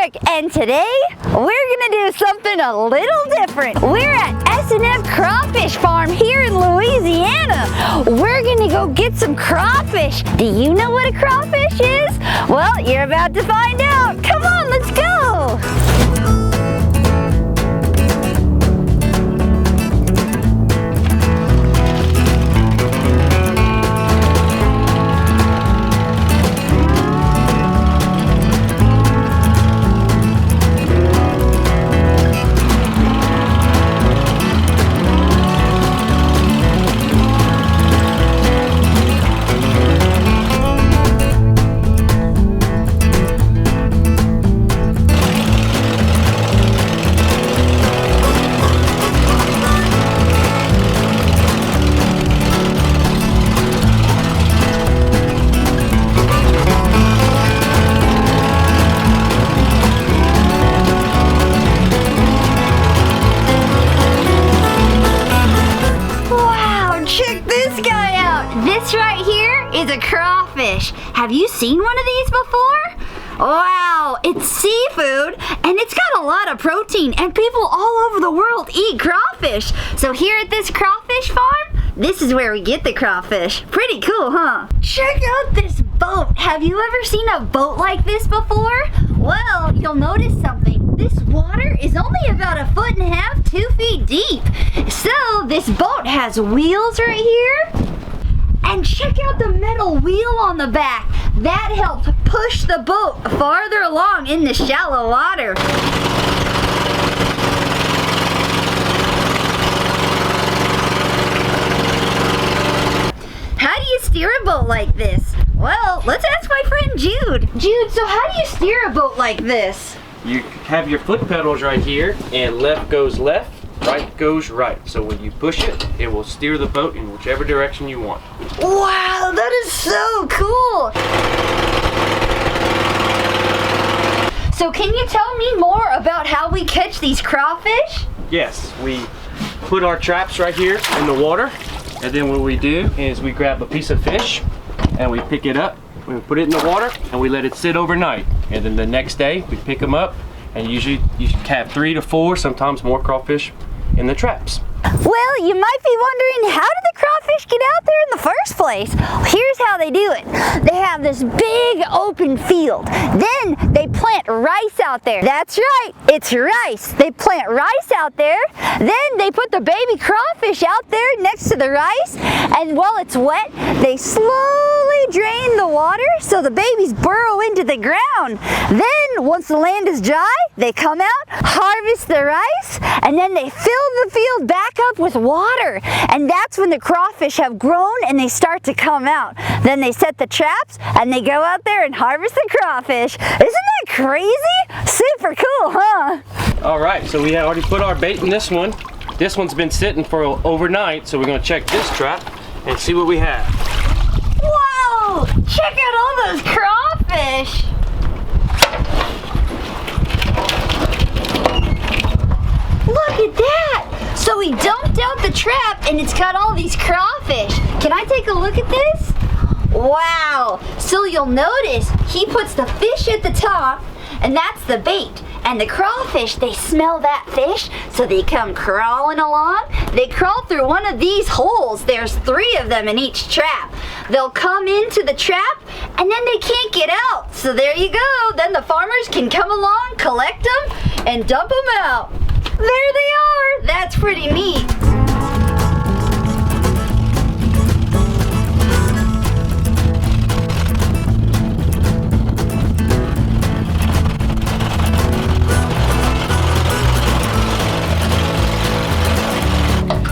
Breck, and today we're gonna do something a little different. We're at S&M Crawfish Farm here in Louisiana. We're gonna go get some crawfish. Do you know what a crawfish is? Well, you're about to find out. Come on, let's go. This right here is a crawfish. Have you seen one of these before? Wow, it's seafood and it's got a lot of protein and people all over the world eat crawfish. So here at this crawfish farm, this is where we get the crawfish. Pretty cool, huh? Check out this boat. Have you ever seen a boat like this before? Well, you'll notice something. This water is only about 1.5 feet, 2 feet deep. So this boat has wheels right here. And check out the metal wheel on the back. That helps push the boat farther along in the shallow water. How do you steer a boat like this? Well, let's ask my friend Jude. Jude, so how do you steer a boat like this? You have your foot pedals right here, and left goes left, right goes right. So when you push it, it will steer the boat in whichever direction you want. Wow, that is so cool! So can you tell me more about how we catch these crawfish? Yes, we put our traps right here in the water, and then what we do is we grab a piece of fish and we pick it up, we put it in the water, and we let it sit overnight. And then the next day we pick them up, and usually you have 3 to 4, sometimes more crawfish in the traps. Well, you might be wondering, how did the crawfish get out there in the first place? Here's how they do it. They have this big open field. Then they plant rice out there. That's right, it's rice. They plant rice out there. Then they put the baby crawfish out there next to the rice. And while it's wet, they slowly drain the water so the babies burrow into the ground. Then, once the land is dry, they come out, harvest the rice, and then they fill the field back up with water, and that's when the crawfish have grown and they start to come out. Then they set the traps and they go out there and harvest the crawfish. Isn't that crazy? Super cool, huh? All right, so we have already put our bait in this one. This one's been sitting for overnight, so we're gonna check this trap and see what we have. Whoa! Check out all those crawfish! Look at that! So we dumped out the trap and it's got all these crawfish. Can I take a look at this? Wow! So you'll notice he puts the fish at the top and that's the bait. And the crawfish, they smell that fish, so they come crawling along. They crawl through one of these holes. There's 3 of them in each trap. They'll come into the trap, and then they can't get out. So there you go. Then the farmers can come along, collect them, and dump them out. There they are. That's pretty neat.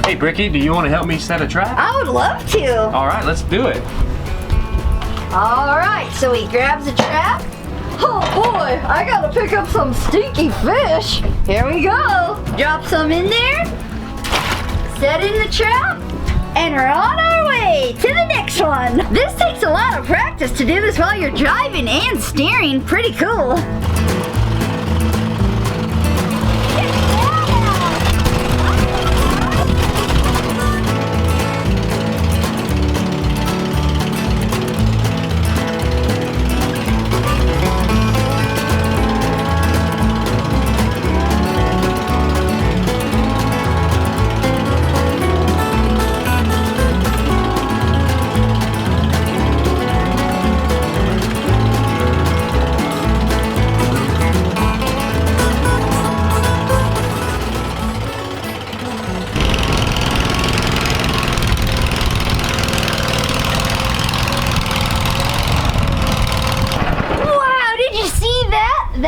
Hey Brecky, do you want to help me set a trap? I would love to. All right, let's do it. All right, so he grabs a trap. Oh boy, I gotta pick up some stinky fish. Here we go. Drop some in there. Set in the trap. And we're on our way to the next one. This takes a lot of practice to do this while you're driving and steering. Pretty cool.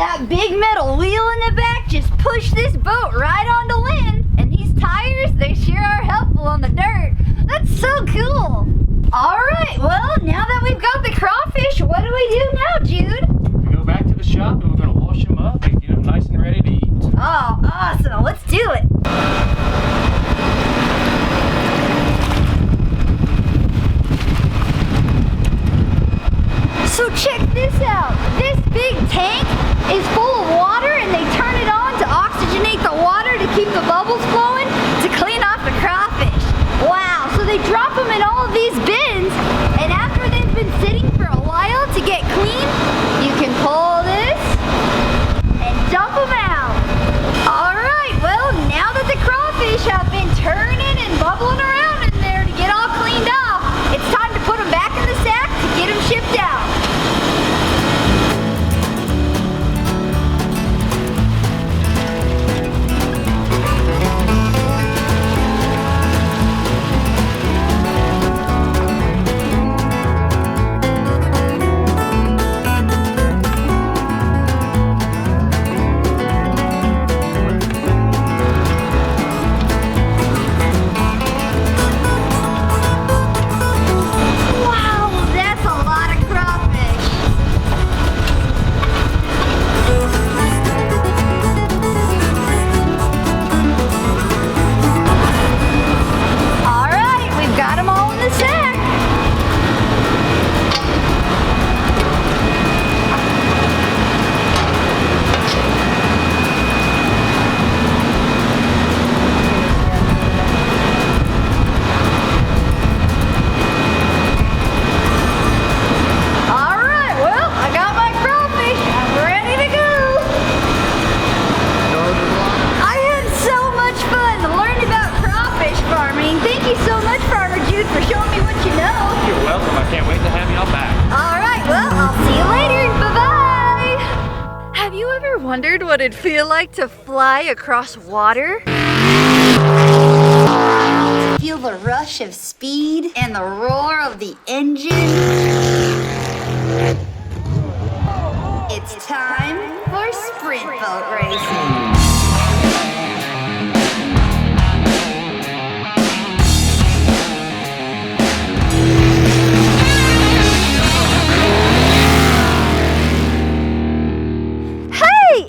that big metal wheel in the back just pushed this boat right onto land. And these tires, they sure are helpful on the dirt. That's so cool. All right, well, now that we've got the crawfish, what do we do now, Jude? We go back to the shop and we're gonna wash them up and get them nice and ready to eat. Oh, awesome. Let's do it. So check this out. This big tank is full of water and they turn it on to oxygenate the water to keep the bubbles flowing to clean off the crawfish. Wow, so they drop them in all of these bins and after they've been sitting for a while to get clean, you can pull this and dump them out. All right, well, now that the crawfish have been turning and bubbling around in there to get all cleaned off, it's time to put them back in the sack to get them shipped out. Wondered what it'd feel like to fly across water? Feel the rush of speed and the roar of the engine. It's time for sprint boat racing.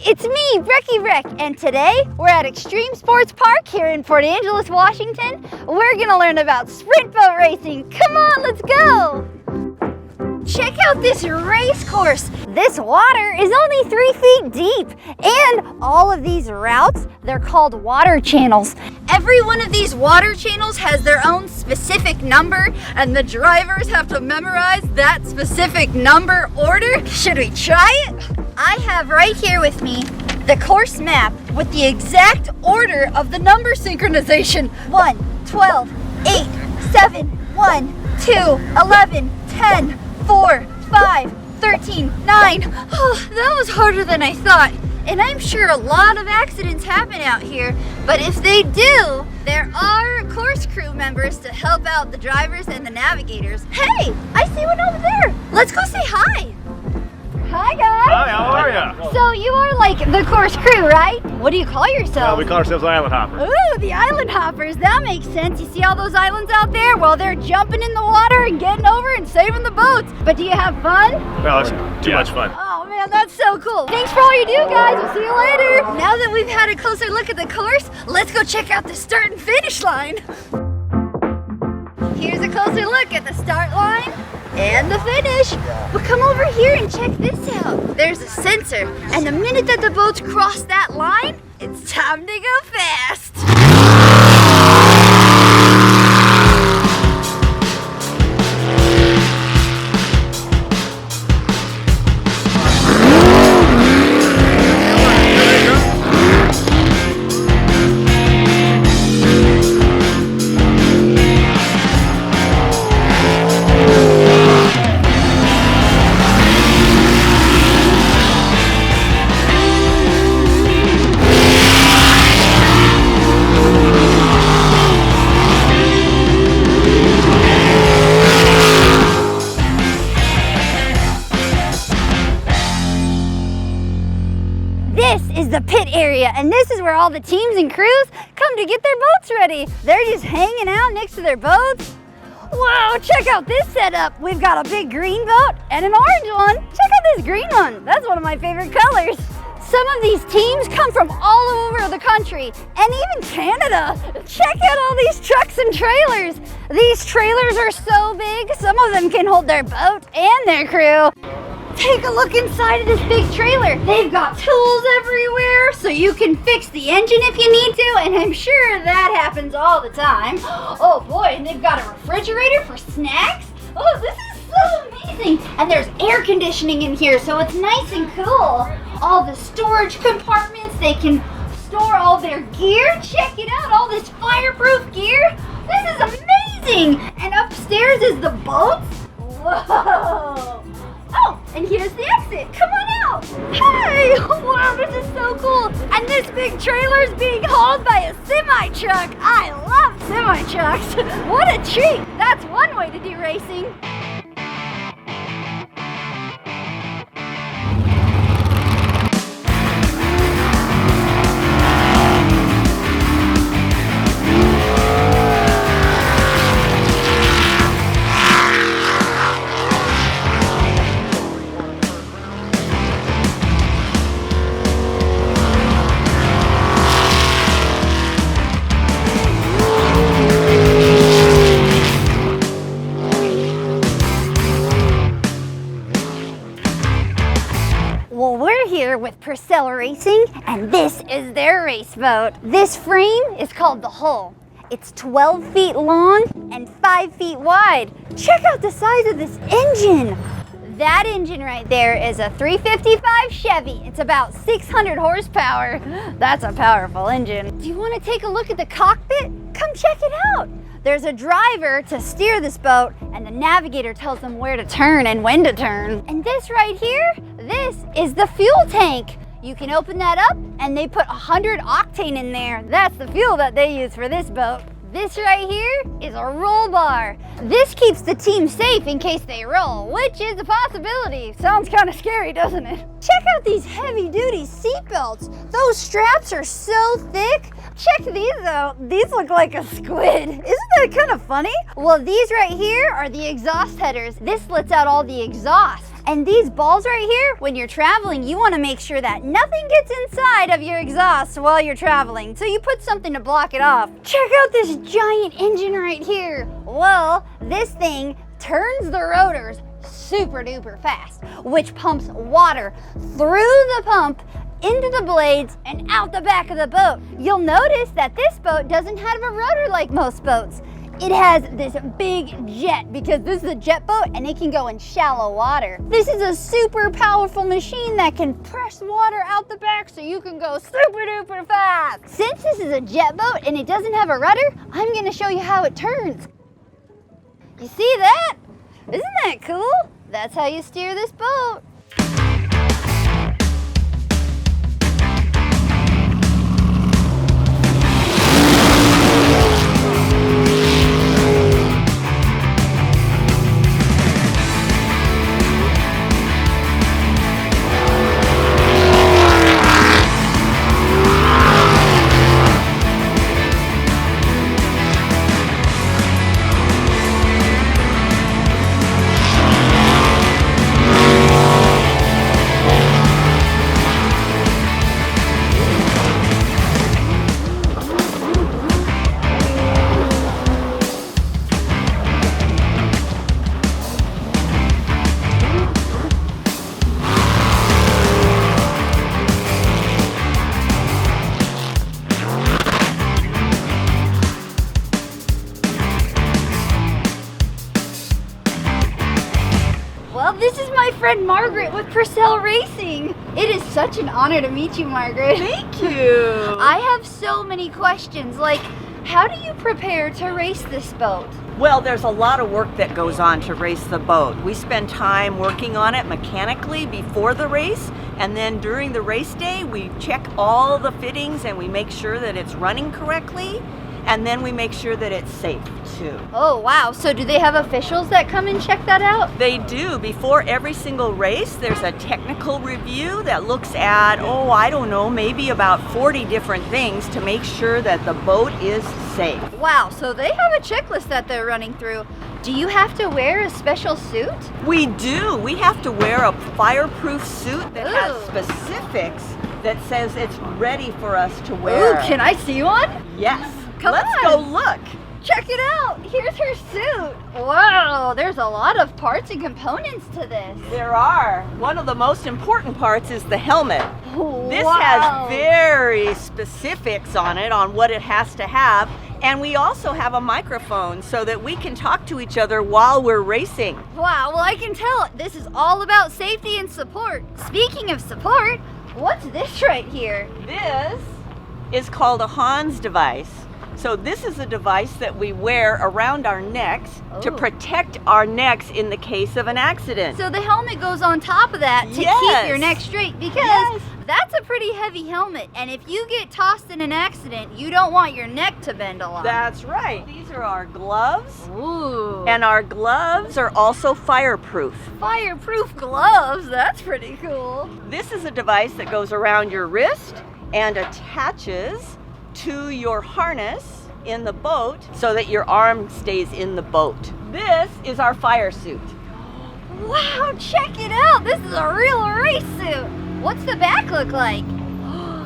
It's me, Brecky Breck, and today we're at Extreme Sports Park here in Port Angeles, Washington. We're gonna learn about sprint boat racing. Come on, let's go! Check out this race course. This water is only 3 feet deep, and all of these routes, they're called water channels. Every one of these water channels has their own specific number, and the drivers have to memorize that specific number order. Should we try it? I have right here with me the course map with the exact order of the number synchronization. 1, 12, 8, 7, 1, 2, 11, 10, 4, 5, 13, 9. Oh, that was harder than I thought. And I'm sure a lot of accidents happen out here, but if they do, there are course crew members to help out the drivers and the navigators. Hey, I see one over there. Let's go say hi. Hi guys! Hi, how are ya? So you are like the course crew, right? What do you call yourselves? We call ourselves island hoppers. Ooh, the island hoppers. That makes sense. You see all those islands out there? Well, they're jumping in the water and getting over and saving the boats. But do you have fun? Well, it's too much fun. Oh man, that's so cool. Thanks for all you do, guys. We'll see you later. Now that we've had a closer look at the course, let's go check out the start and finish line. Here's a closer look at the start line and the finish. But come over here and check this out. There's a sensor, and the minute that the boats cross that line, it's time to go fast. This is the pit area, and this is where all the teams and crews come to get their boats ready. They're just hanging out next to their boats. Whoa, check out this setup. We've got a big green boat and an orange one. Check out this green one. That's one of my favorite colors. Some of these teams come from all over the country and even Canada. Check out all these trucks and trailers. These trailers are so big, some of them can hold their boat and their crew. Take a look inside of this big trailer. They've got tools everywhere, so you can fix the engine if you need to, and I'm sure that happens all the time. Oh boy, and they've got a refrigerator for snacks. Oh, this is so amazing. And there's air conditioning in here, so it's nice and cool. All the storage compartments, they can store all their gear. Check it out, all this fireproof gear. This is amazing. And upstairs is the boats. Whoa. Oh, and here's the exit. Come on out. Hey, wow, this is so cool. And this big trailer is being hauled by a semi-truck. I love semi-trucks. What a treat. That's one way to do racing. Well, we're here with Purcell Racing, and this is their race boat. This frame is called the hull. It's 12 feet long and 5 feet wide. Check out the size of this engine. That engine right there is a 355 Chevy. It's about 600 horsepower. That's a powerful engine. Do you want to take a look at the cockpit? Come check it out. There's a driver to steer this boat, and the navigator tells them where to turn and when to turn. And this right here, this is the fuel tank. You can open that up, and they put 100 octane in there. That's the fuel that they use for this boat. This right here is a roll bar. This keeps the team safe in case they roll, which is a possibility. Sounds kind of scary, doesn't it? Check out these heavy-duty seat belts. Those straps are so thick. Check these out. These look like a squid. Isn't that kind of funny? Well, these right here are the exhaust headers. This lets out all the exhaust. And these balls right here, when you're traveling, you want to make sure that nothing gets inside of your exhaust while you're traveling. So you put something to block it off. Check out this giant engine right here. Well, this thing turns the rotors super duper fast, which pumps water through the pump into the blades and out the back of the boat. You'll notice that this boat doesn't have a rotor like most boats. It has this big jet because this is a jet boat and it can go in shallow water. This is a super powerful machine that can press water out the back so you can go super duper fast. Since this is a jet boat and it doesn't have a rudder, I'm gonna show you how it turns. You see that? Isn't that cool? That's how you steer this boat. Well, this is my friend Margaret with Purcell Racing. It is such an honor to meet you, Margaret. Thank you. I have so many questions, like how do you prepare to race this boat? Well, there's a lot of work that goes on to race the boat. We spend time working on it mechanically before the race, and then during the race day, we check all the fittings and we make sure that it's running correctly. and then we make sure that it's safe too. Oh, wow. So do they have officials that come and check that out? They do. Before every single race, there's a technical review that looks at, I don't know, maybe about 40 different things to make sure that the boat is safe. Wow, so they have a checklist that they're running through. Do you have to wear a special suit? We do. We have to wear a fireproof suit that has Ooh. specifics that says it's ready for us to wear. Ooh, can I see one? Yes. Come Let's on. go look. Check it out. Here's her suit. Wow, there's a lot of parts and components to this. There are. One of the most important parts is the helmet. This Wow. has very specifics on it, on what it has to have. And we also have a microphone so that we can talk to each other while we're racing. Wow, well, I can tell this is all about safety and support. Speaking of support, what's this right here? This is called a Hans device. So this is a device that we wear around our necks to Oh. protect our necks in the case of an accident. So the helmet goes on top of that to Yes. keep your neck straight because Yes. that's a pretty heavy helmet. And if you get tossed in an accident, you don't want your neck to bend a lot. That's right. These are our gloves. Ooh. And our gloves are also fireproof. Fireproof gloves, that's pretty cool. This is a device that goes around your wrist and attaches to your harness in the boat so that your arm stays in the boat. This is our fire suit. Wow, check it out. This is a real race suit. What's the back look like?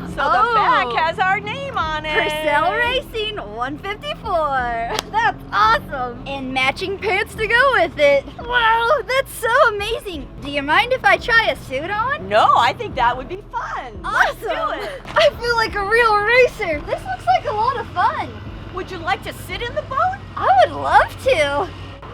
So the back has our name on it. Purcell Racing 154. That's awesome. And matching pants to go with it. Wow, that's so amazing. Do you mind if I try a suit on? No, I think that would be fun. Awesome. Let's do it. I feel like a real racer. This looks like a lot of fun. Would you like to sit in the boat? I would love to.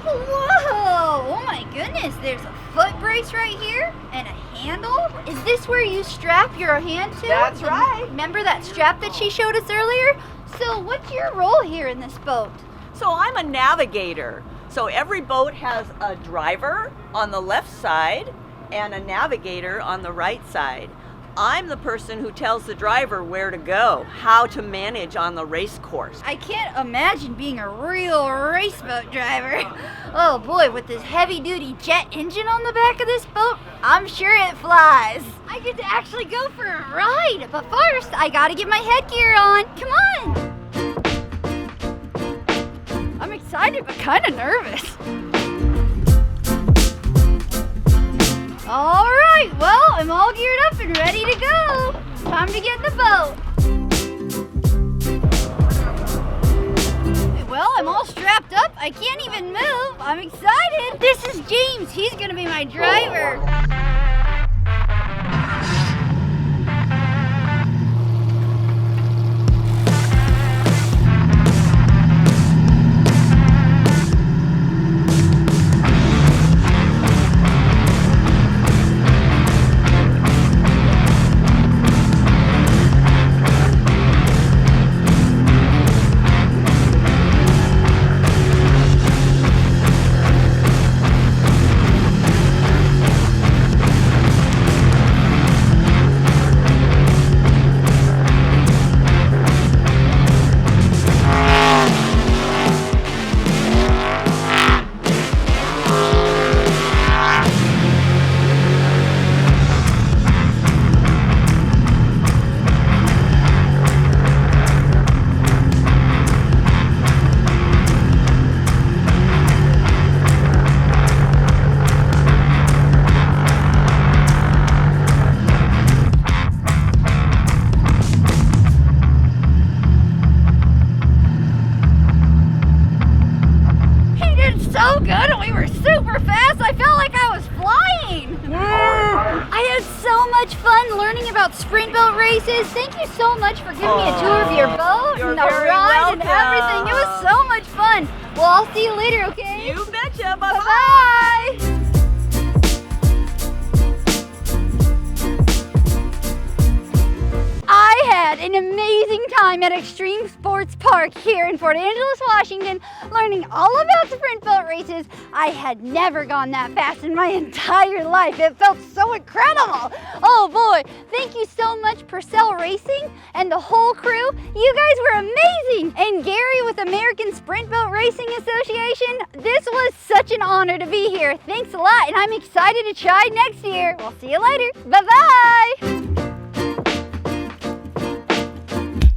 Whoa! Oh my goodness, there's a foot brace right here and a handle. Is this where you strap your hand to? That's right. Remember that strap that she showed us earlier? So what's your role here in this boat? So I'm a navigator. So every boat has a driver on the left side and a navigator on the right side. I'm the person who tells the driver where to go, how to manage on the race course. I can't imagine being a real race boat driver. Oh boy, with this heavy duty jet engine on the back of this boat, I'm sure it flies. I get to actually go for a ride, but first I gotta get my headgear on. Come on. I'm excited but kind of nervous. All right, well, I'm all geared up and ready to go. Time to get in the boat. Well, I'm all strapped up. I can't even move. I'm excited. This is James. He's gonna be my driver. So good and we were super fast. I felt like I was flying. I had so much fun learning about sprint boat races. Thank you so much for giving me a tour of your boat You're and the very ride and welcome. everything. It was so much fun. Well, I'll see you later, okay? You betcha. Bye-bye. Bye-bye. I had an amazing time at Extreme Sports Park here in Fort Angeles, Washington, learning all about sprint boat races. I had never gone that fast in my entire life. It felt so incredible. Oh boy, thank you so much Purcell Racing and the whole crew. You guys were amazing. And Gary with American Sprint Boat Racing Association, this was such an honor to be here. Thanks a lot, and I'm excited to try next year. We'll see you later. Bye-bye.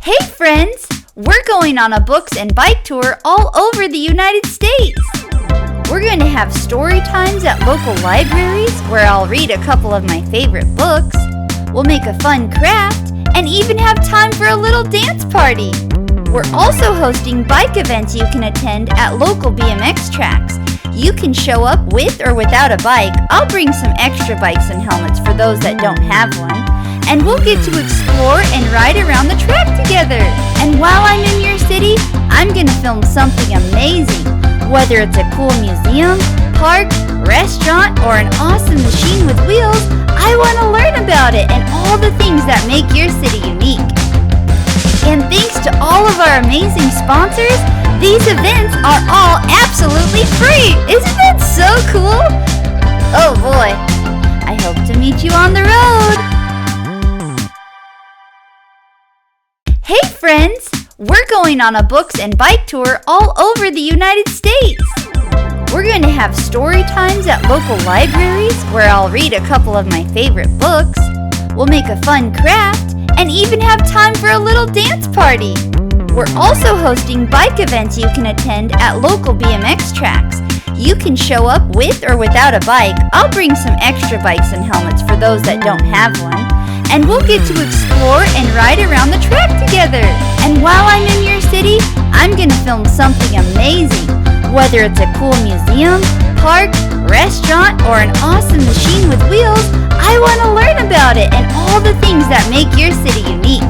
Hey friends, we're going on a books and bike tour all over the United States. We're going to have story times at local libraries where I'll read a couple of my favorite books. We'll make a fun craft and even have time for a little dance party. We're also hosting bike events you can attend at local BMX tracks. You can show up with or without a bike. I'll bring some extra bikes and helmets for those that don't have one. And we'll get to explore and ride around the track together. And while I'm in your city, I'm gonna film something amazing. Whether it's a cool museum, park, restaurant, or an awesome machine with wheels, I wanna learn about it and all the things that make your city unique. And thanks to all of our amazing sponsors, these events are all absolutely free. Isn't that so cool? Oh boy, I hope to meet you on the road. Hey friends, we're going on a books and bike tour all over the United States. We're going to have story times at local libraries where I'll read a couple of my favorite books. We'll make a fun craft and even have time for a little dance party. We're also hosting bike events you can attend at local BMX tracks. You can show up with or without a bike. I'll bring some extra bikes and helmets for those that don't have one. And we'll get to explore and ride around the track together. And while I'm in your city, I'm gonna film something amazing. Whether it's a cool museum, park, restaurant, or an awesome machine with wheels, I wanna learn about it and all the things that make your city unique.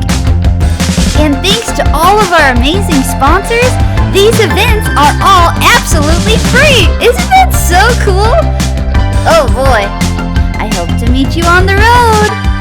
And thanks to all of our amazing sponsors, these events are all absolutely free. Isn't that so cool? Oh boy, I hope to meet you on the road.